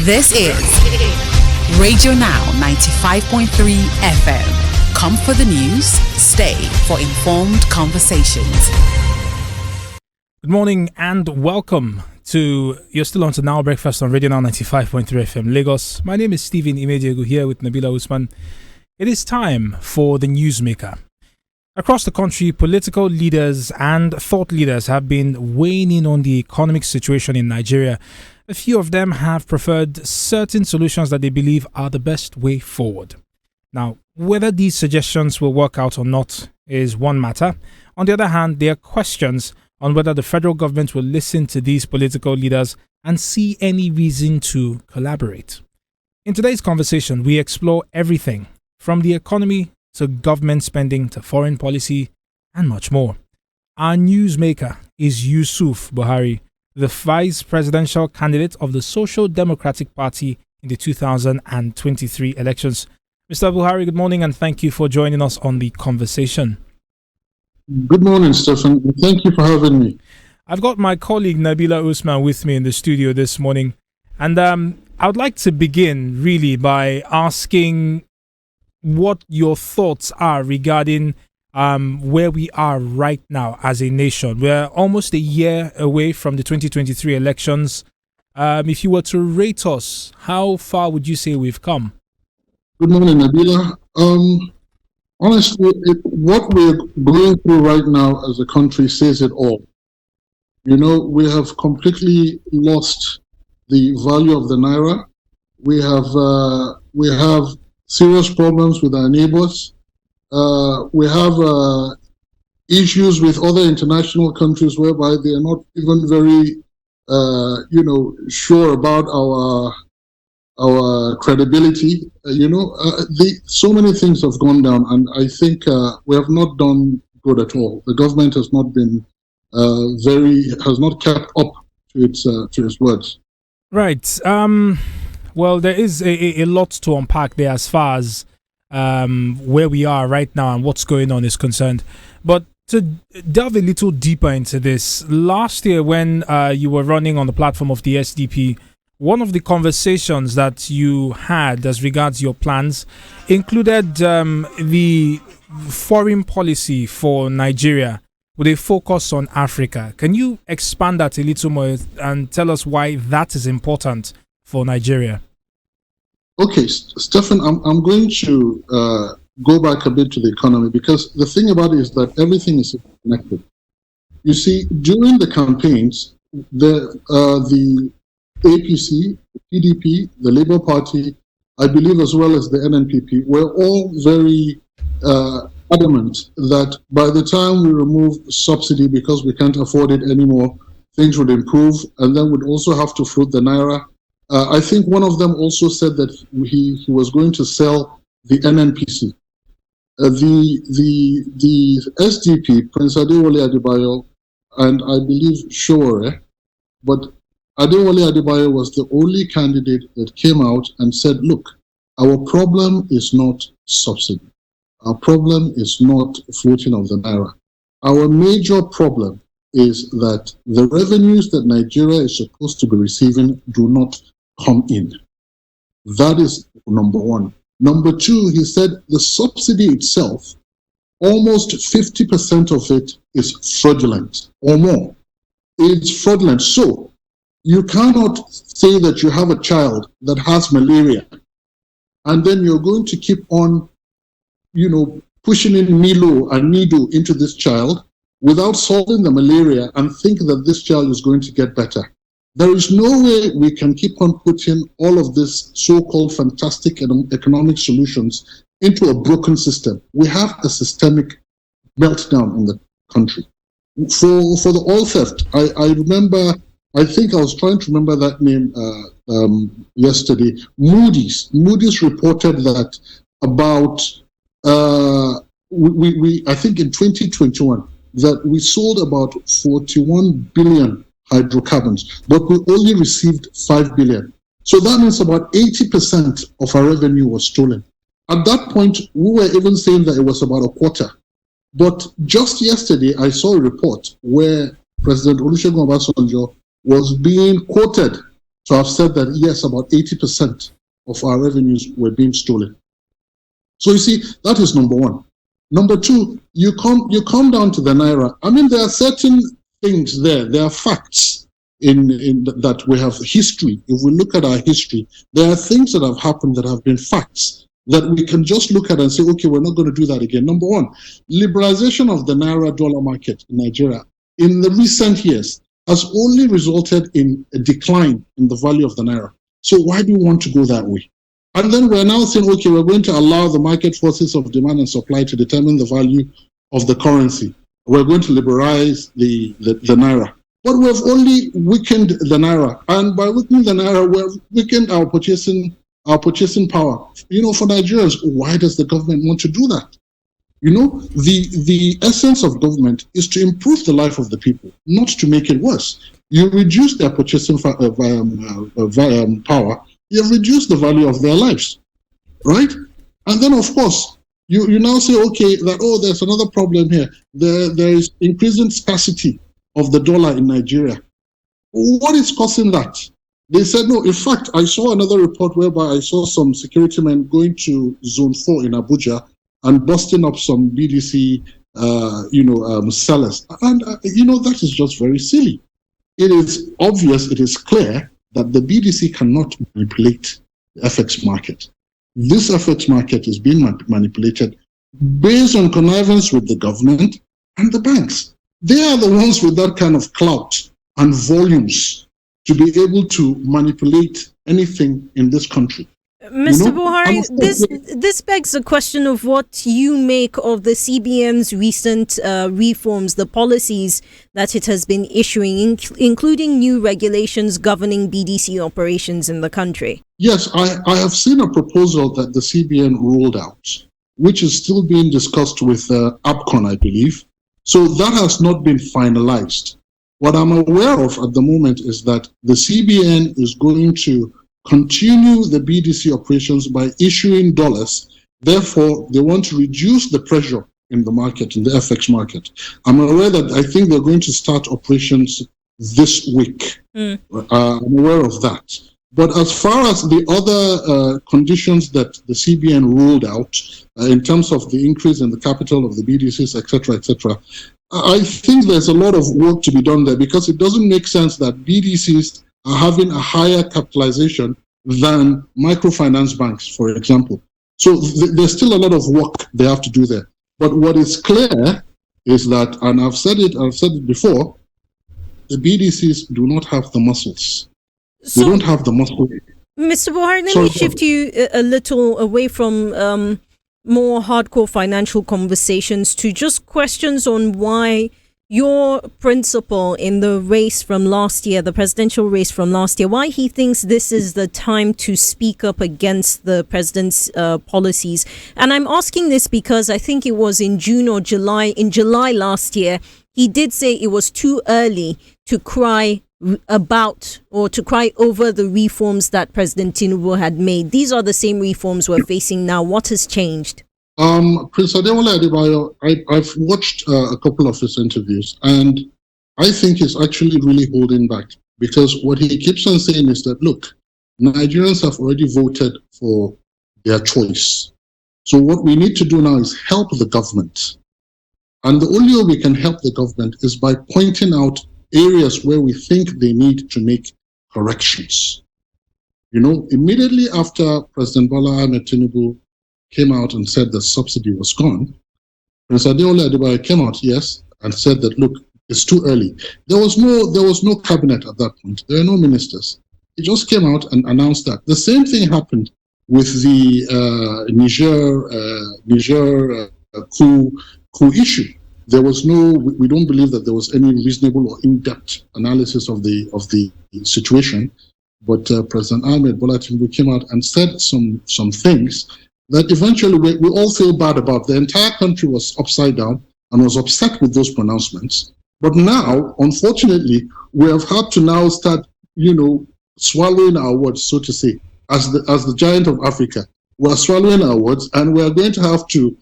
This is Radio Now 95.3 FM. Come for the news, stay for informed conversations. Good morning and welcome to, you're still on to Now Breakfast on Radio Now 95.3 FM Lagos. My name is Stephen Imediegu here with Nabila Usman. It is time for the Newsmaker. Across the country, political leaders and thought leaders have been weighing in on the economic situation in Nigeria. A few of them have preferred certain solutions that they believe are the best way forward. Now, whether these suggestions will work out or not is one matter. On the other hand, there are questions on whether the federal government will listen to these political leaders and see any reason to collaborate. In today's conversation, we explore everything from the economy to government spending to foreign policy and much more. Our newsmaker is Yusuf Buhari, the vice presidential candidate of the Social Democratic Party in the 2023 elections. Mr. Buhari, good morning and thank you for joining us on the conversation. Good morning, Stephen. Thank you for having me. I've got my colleague Nabila Usman with me in the studio this morning. And I would like to begin really by asking what your thoughts are regarding where we are right now as a nation. We're almost a year away from the 2023 elections. If you were to rate us, how far would you say we've come? Good morning, Nabila. Honestly, what we're going through right now as a country says it all. You know, we have completely lost the value of the naira. We have serious problems with our neighbors. We have issues with other international countries whereby they are not even very, sure about our credibility. So many things have gone down, and I think we have not done good at all. The government has not been has not kept up to its words. Right. Well, there is a lot to unpack there as far as where we are right now and what's going on is concerned. But to delve a little deeper into this, last year when you were running on the platform of the SDP, one of the conversations that you had as regards your plans included the foreign policy for Nigeria with a focus on Africa. Can you expand that a little more and tell us why that is important for Nigeria? Okay, Stephen, I'm going to go back a bit to the economy, because the thing about it is that everything is connected. You see, during the campaigns, the APC, the PDP, the Labour Party, I believe as well as the NNPP, were all very adamant that by the time we remove subsidy because we can't afford it anymore, things would improve, and then we'd also have to fruit the naira. I think one of them also said that he was going to sell the NNPC. The SDP, Prince Adewale Adebayo, and I believe Shore, but Adewale Adebayo was the only candidate that came out and said, look, our problem is not subsidy. Our problem is not fruiting of the naira. Our major problem is that the revenues that Nigeria is supposed to be receiving do not come in. That is number one. Number two, he said the subsidy itself, almost 50% of it is fraudulent or more. It's fraudulent. So you cannot say that you have a child that has malaria and then you're going to keep on, pushing in Milo and Nido into this child without solving the malaria and think that this child is going to get better. There is no way we can keep on putting all of this so-called fantastic economic solutions into a broken system. We have a systemic meltdown in the country. For the oil theft, I remember, I think I was trying to remember that name yesterday. Moody's reported that about, I think in 2021, that we sold about 41 billion hydrocarbons, but we only received 5 billion. So that means about 80% of our revenue was stolen. At that point, we were even saying that it was about a quarter. But just yesterday, I saw a report where President Olusegun Obasanjo was being quoted to have said that, yes, about 80% of our revenues were being stolen. So you see, that is number one. Number two, you come down to the Naira. I mean, there are certain things there. There are facts in that we have history. If we look at our history, there are things that have happened that have been facts that we can just look at and say, okay, we're not going to do that again. Number one, liberalization of the Naira dollar market in Nigeria in the recent years has only resulted in a decline in the value of the Naira. So why do we want to go that way? And then we're now saying, okay, we're going to allow the market forces of demand and supply to determine the value of the currency. We're going to liberalize the Naira. But we've only weakened the Naira. And by weakening the Naira, we've weakened our purchasing power. You know, for Nigerians, why does the government want to do that? You know, the essence of government is to improve the life of the people, not to make it worse. You reduce their purchasing power, you've reduced the value of their lives, right? And then, of course, you now say, okay, that, oh, there's another problem here. There is increasing scarcity of the dollar in Nigeria. What is causing that? They said, no, in fact, I saw another report whereby I saw some security men going to Zone 4 in Abuja and busting up some BDC, sellers. And, that is just very silly. It is obvious, it is clear that the BDC cannot manipulate the FX market. This FX market is being manipulated based on connivance with the government and the banks. They are the ones with that kind of clout and volumes to be able to manipulate anything in this country. Mr. Buhari, this begs the question of what you make of the CBN's recent reforms, the policies that it has been issuing, including new regulations governing BDC operations in the country. Yes, I have seen a proposal that the CBN rolled out, which is still being discussed with APCON, I believe. So that has not been finalized. What I'm aware of at the moment is that the CBN is going to continue the BDC operations by issuing dollars. Therefore, they want to reduce the pressure in the market, in the FX market. I'm aware that I think they're going to start operations this week. I'm aware of that. But as far as the other conditions that the CBN ruled out in terms of the increase in the capital of the BDCs, etc., I think there's a lot of work to be done there, because it doesn't make sense that BDCs are having a higher capitalization than microfinance banks, for example. So there's still a lot of work they have to do there. But what is clear is that, and I've said it before, the BDCs do not have the muscles. They don't have the muscle. Mr. Buhari, let me shift you a little away from more hardcore financial conversations to just questions on why your principal in the race from last year, the presidential race from last year, why he thinks this is the time to speak up against the president's policies. And I'm asking this because I think it was in July last year, he did say it was too early to cry about or to cry over the reforms that President Tinubu had made. These are the same reforms we're facing now. What has changed? Prince Adewale Adebayo, I've watched a couple of his interviews, and I think he's actually really holding back, because what he keeps on saying is that, look, Nigerians have already voted for their choice. So what we need to do now is help the government. And the only way we can help the government is by pointing out areas where we think they need to make corrections. You know, immediately after President Bola Ahmed Tinubu came out and said the subsidy was gone, Prince Adewale Adebayo came out, yes, and said that, look, it's too early. There was no cabinet at that point. There were no ministers. He just came out and announced that. The same thing happened with the Niger coup issue. There was we don't believe that there was any reasonable or in-depth analysis of the situation. But President Ahmed Bola Tinubu came out and said some things that eventually we all feel bad about. The entire country was upside down and was upset with those pronouncements. But now, unfortunately, we have had to now start, swallowing our words, so to say, as the giant of Africa. We're swallowing our words, and we're going to have to,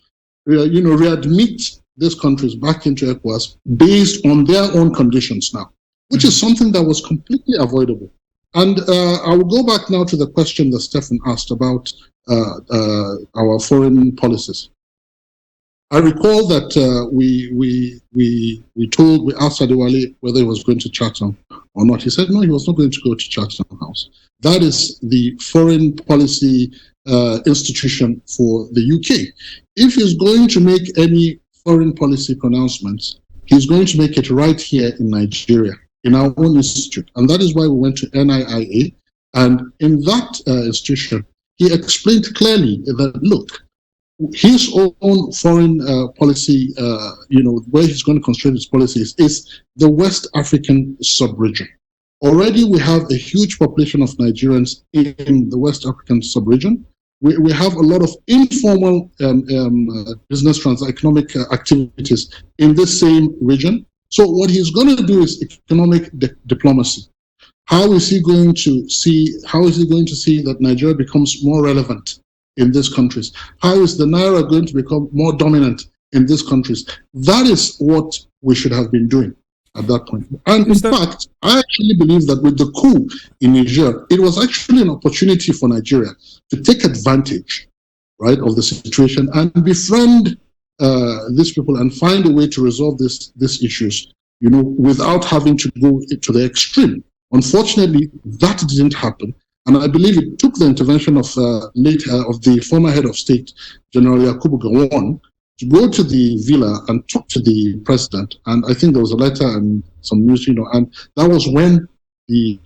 readmit these countries back into ECOWAS based on their own conditions now, which is something that was completely avoidable. And I will go back now to the question that Stephen asked about our foreign policies. I recall that we asked Adewale whether he was going to Chatham or not. He said no, he was not going to go to Chatham House. That is the foreign policy institution for the UK. If he's going to make any foreign policy pronouncements, he's going to make it right here in Nigeria, in our own institute. And that is why we went to NIIA. And in that institution, he explained clearly that, look, his own foreign policy, where he's going to constrain his policies is the West African sub-region. Already we have a huge population of Nigerians in the West African sub-region. We have a lot of informal business economic activities in this same region. So what he's going to do is economic diplomacy. How is he going to see that Nigeria becomes more relevant in these countries? How is the Naira going to become more dominant in these countries? That is what we should have been doing at that point. And in fact, I actually believe that with the coup in Niger, it was actually an opportunity for Nigeria to take advantage, right, of the situation and befriend these people and find a way to resolve these issues, without having to go to the extreme. Unfortunately, that didn't happen. And I believe it took the intervention of the former head of state, General Yakubu Gowon, to go to the villa and talk to the president. And I think there was a letter and some news, and that was when the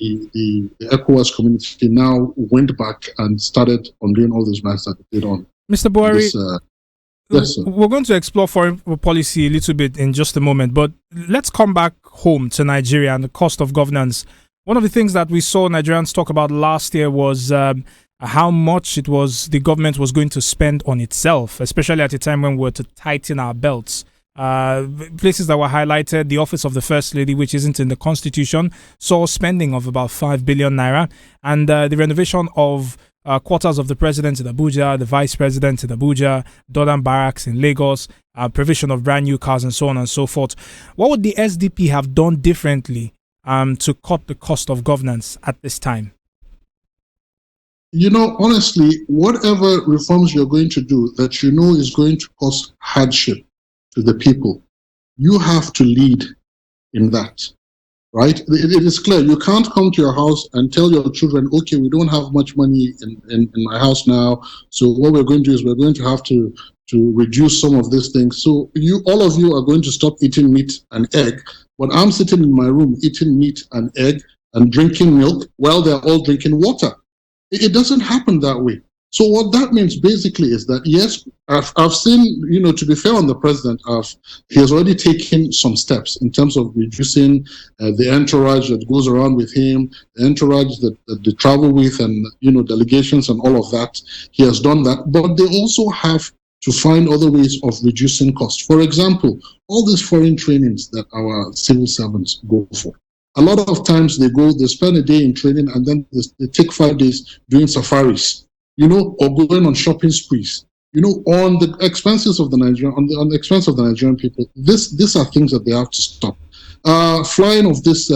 ECOWAS community now went back and started on doing all these matters that they did on. Mr. Buhari, yes, sir. We're going to explore foreign policy a little bit in just a moment, but let's come back home to Nigeria and the cost of governance. One of the things that we saw Nigerians talk about last year was how much the government was going to spend on itself, especially at a time when we were to tighten our belts. Places that were highlighted, the office of the First Lady, which isn't in the Constitution, saw spending of about 5 billion naira, and the renovation of quarters of the president in Abuja, the vice president in Abuja, Dodan Barracks in Lagos, provision of brand new cars, and so on and so forth. What would the SDP have done differently to cut the cost of governance at this time? Honestly, whatever reforms you're going to do that is going to cause hardship to the people, you have to lead in that, right? It is clear. You can't come to your house and tell your children, okay, we don't have much money in my house now, so what we're going to do is we're going to have to reduce some of these things. So all of you are going to stop eating meat and egg, but I'm sitting in my room eating meat and egg and drinking milk while they're all drinking water. It doesn't happen that way. So what that means basically is that, yes, I've seen, to be fair on the president, he has already taken some steps in terms of reducing the entourage that goes around with him, the entourage that they travel with, and, delegations and all of that. He has done that. But they also have to find other ways of reducing costs. For example, all these foreign trainings that our civil servants go for. A lot of times they spend a day in training and then they take 5 days doing safaris, or going on shopping sprees, on the expenses of the Nigerian, on the expense of the Nigerian people. These are things that they have to stop. Flying of this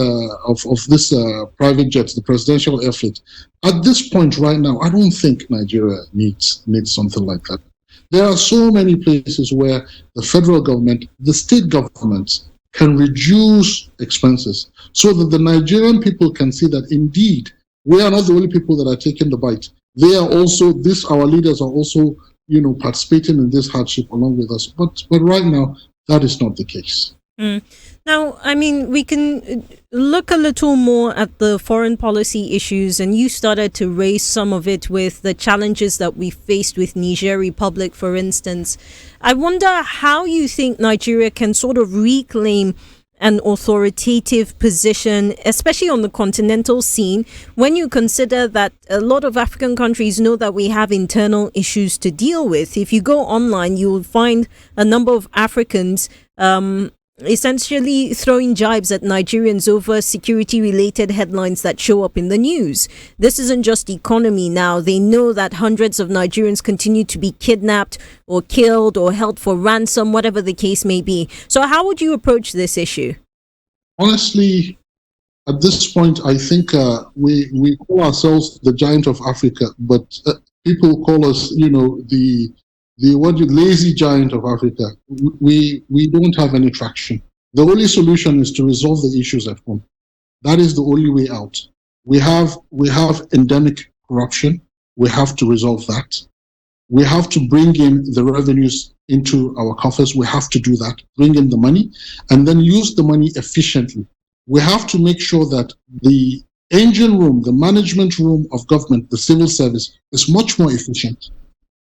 private jets, the presidential air fleet. At this point right now, I don't think Nigeria needs something like that. There are so many places where the federal government, the state governments, can reduce expenses so that the Nigerian people can see that indeed we are not the only people that are taking the bite. They are also, our leaders are also, participating in this hardship along with us. But right now, that is not the case. Now, we can look a little more at the foreign policy issues, and you started to raise some of it with the challenges that we faced with Niger Republic, for instance. I wonder how you think Nigeria can sort of reclaim an authoritative position, especially on the continental scene, when you consider that a lot of African countries know that we have internal issues to deal with. If you go online, you will find a number of Africans essentially throwing jibes at Nigerians over security-related headlines that show up in the news. This isn't just economy now. They know that hundreds of Nigerians continue to be kidnapped or killed or held for ransom, whatever the case may be. So how would you approach this issue? Honestly, at this point, I think we call ourselves the giant of Africa, but people call us, the lazy giant of Africa. We don't have any traction. The only solution is to resolve the issues at home. That is the only way out. We have endemic corruption. We have to resolve that. We have to bring in the revenues into our coffers. We have to do that, bring in the money, and then use the money efficiently. We have to make sure that the engine room, the management room of government, the civil service, is much more efficient,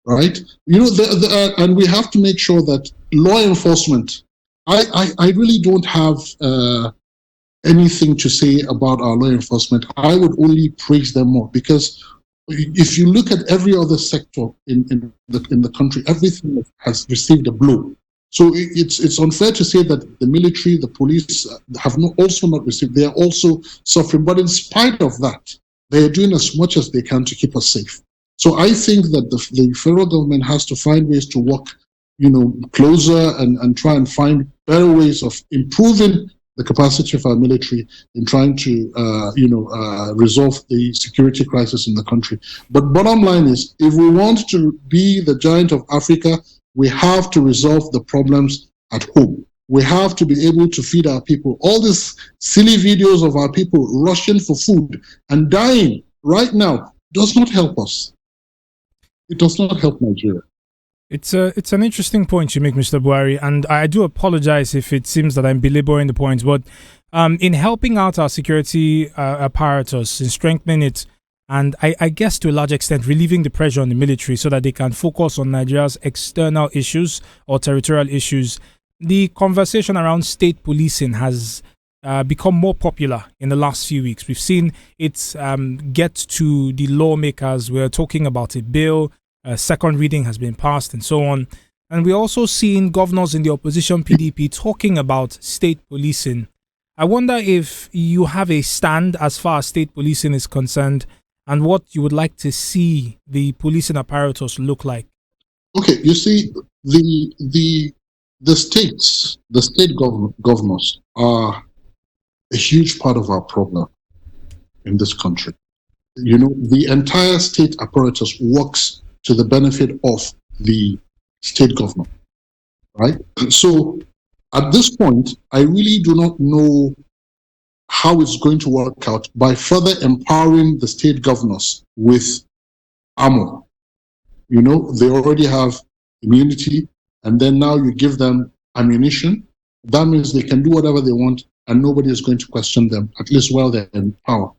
right? And we have to make sure that law enforcement, I really don't have anything to say about our law enforcement. I would only praise them more, because if you look at every other sector in the country, everything has received a blow. So it's unfair to say that the military, the police have also not received. They are also suffering. But in spite of that, they are doing as much as they can to keep us safe. So I think that the federal government has to find ways to work, closer and try and find better ways of improving the capacity of our military in trying to, resolve the security crisis in the country. But bottom line is, if we want to be the giant of Africa, we have to resolve the problems at home. We have to be able to feed our people. All these silly videos of our people rushing for food and dying right now does not help us. It does not help Nigeria. It's an interesting point you make, Mr. Buhari, and I do apologize if it seems that I'm belaboring the point, but in helping out our security apparatus, in strengthening it, and I guess to a large extent relieving the pressure on the military so that they can focus on Nigeria's external issues or territorial issues, the conversation around state policing has become more popular in the last few weeks. We've seen it get to the lawmakers. We're talking about a bill. A second reading has been passed and so on. And we're also seeing governors in the opposition PDP talking about state policing. I wonder if you have a stand as far as state policing is concerned and what you would like to see the policing apparatus look like. Okay, you see, the state governors are a huge part of our problem in this country. The entire state apparatus works to the benefit of the state governor, right? So at this point, I really do not know how it's going to work out by further empowering the state governors with ammo. They already have immunity, and then now you give them ammunition. That means they can do whatever they want, and nobody is going to question them, at least while they're in power.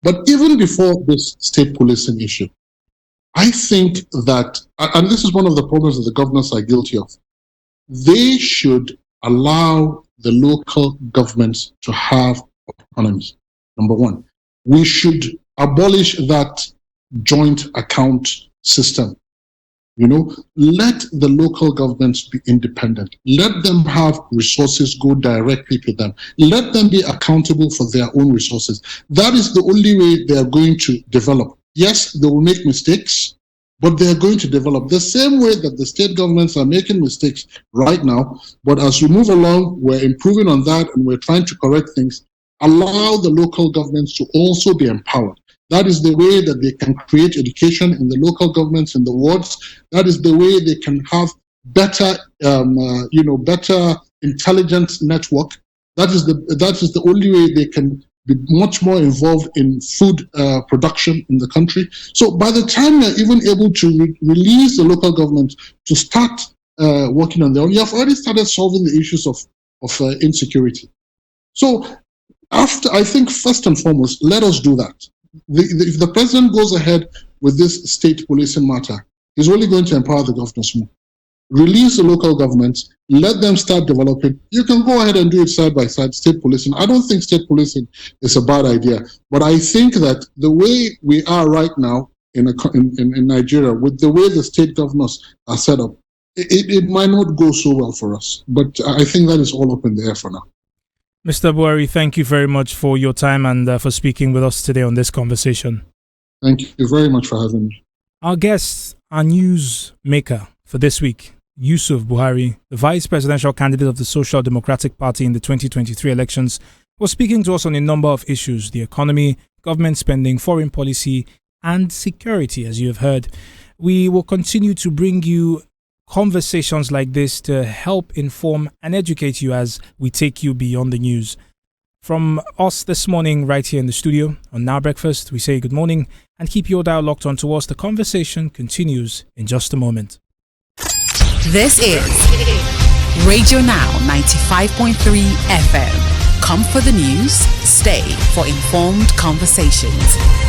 But even before this state policing issue, I think that, and this is one of the problems that the governors are guilty of, they should allow the local governments to have autonomy. Number one, we should abolish that joint account system. Let the local governments be independent. Let them have resources go directly to them. Let them be accountable for their own resources. That is the only way they are going to develop. Yes, they will make mistakes, but they are going to develop the same way that the state governments are making mistakes right now. But as we move along, we're improving on that and we're trying to correct things. Allow the local governments to also be empowered. That is the way that they can create education in the local governments, in the wards. That is the way they can have better, better intelligence network. That is the only way they can be much more involved in food production in the country. So by the time you're even able to release the local government to start working on their own, you have already started solving the issues of insecurity. So I think first and foremost, let us do that. If the president goes ahead with this state policing matter, he's only going to empower the governors more. Release the local governments, let them start developing. You can go ahead and do it side by side, state policing. I don't think state policing is a bad idea, but I think that the way we are right now in Nigeria, with the way the state governors are set up, it might not go so well for us. But I think that is all up in the air for now. Mr. Buhari, thank you very much for your time and for speaking with us today on this conversation. Thank you very much for having me. Our guest, our news maker for this week, Yusuf Buhari, the vice presidential candidate of the Social Democratic Party in the 2023 elections, was speaking to us on a number of issues: the economy, government spending, foreign policy, and security, as you have heard. We will continue to bring you conversations like this to help inform and educate you as we take you beyond the news. From us this morning, right here in the studio on Now Breakfast, we say good morning and keep your dial locked on to us. The conversation continues in just a moment. This is Radio Now 95.3 FM. Come for the news, stay for informed conversations.